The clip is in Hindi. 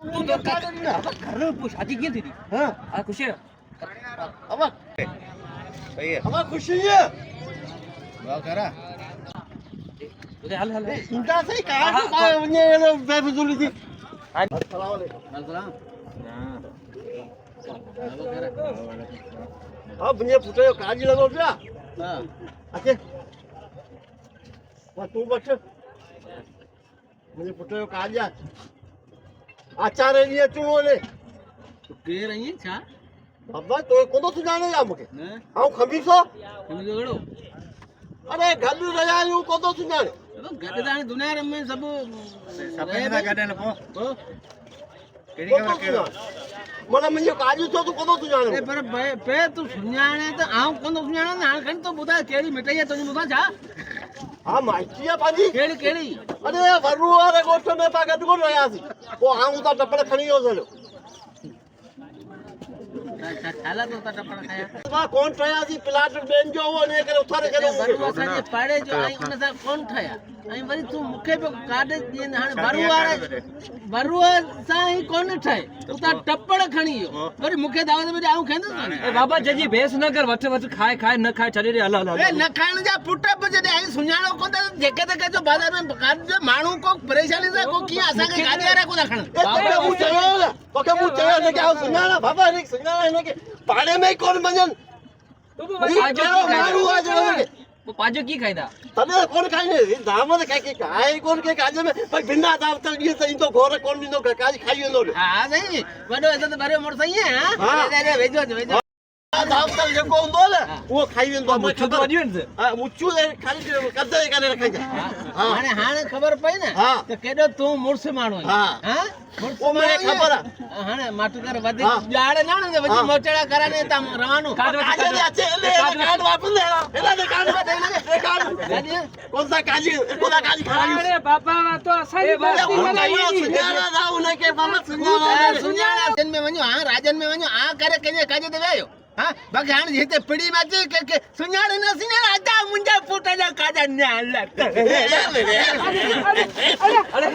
तू तो घर शादी की थी हाँ खुशी है अब सही है अब खुशी है वाह करा उधर हल हल इंटा से कहां से ये बेफजूली थी अस्सलाम वालेकुम सलाम अब ये पुटे काजी लगो क्या हां आके तू बच मुझे पुटे काजी आचार्य लिए चुनो ने तो के रही छा बाबा तो कोदो सुजाने या मुके ने हां खमीसो तुम जोड़ो अरे गल्लू रया यू कोदो सुजाने तो गडदान दुनिया में सब सपने दा गडन पो केडी कोदो खबर केड़ो सुजाने मला मुझे काजी तो कोदो सुजाने ए पर पे तू सुञाणे तो आऊं कोन सुञाणे ना खण तो बुधा केड़ी मिठाई है तुझे बुधा छा हां माइटिया पाजी केड़ी केड़ी अरे वरु वाले गोठ में पा गड को रया सी वो आऊं तो टपड़ खणी हो चलो खाला तो टपड़ खाया वा कौन ठया सी प्लाट बेन जो वो ने करे उथारे करे बरुआ साजे पाड़े जो आई उन सा कोन ठया आई वरी तू मुखे पे काडे दिन हां बरुआ सा ही कोन ठए उता टपड़ खणियो वरी मुखे दावत में आऊं खेंदो ए बाबा जजी बेस न कर वठ वठ खाए खाए न खाए चले रे हल हल ए न खाण जा पुट पे जडे आई सुञाणो कोन जेके ते जो बाजार में काड जो मानू को परेशानी से को की आसा के गाड़ी रे को खण बाबा मु चयो ने क्या सुनाना बाबा ने सुनाना ने के पाड़े में कौन मंजन तो पाजो मारू आ जो वो पाजो की खाइदा तने कौन खाई ने दामन खाई के खाए कौन के काजे में भाई बिना दाव तल ये तो इनको घोर कौन नो काज खाइयो नो हां सही वडो ऐसा तो बारे मोर सही है हां अरे भेजो दाव तल जो को बोले वो खाइयो तो मुच्छू तो वडियो ने हां मुच्छू खाली कदे करे रखे हां हाने हाने खबर पई ने हाँ। तो केडो तू मुर्स माणो हाँ। हां वो मने खबर हाने माटकर वदी जाड़े ना ने वदी मोचड़ा कराने तम रवानो काट काजे ले अच्छे ले काट वापस ले एला ने काट दे ले काट कौन सा काजी कौन सा काजी खाई अरे बाबा तो असानी बस्ती बनाई सुनाना ना उन्हें के बाबा सुनाना सुञाणा जन में वञो हां राजन में वञो आ करे कने काजे ते वयो हां बाकी हाने जेते पड़ी में के सुञाणे न सिने राजा मुंजा पुट जा काजा न्याल अरे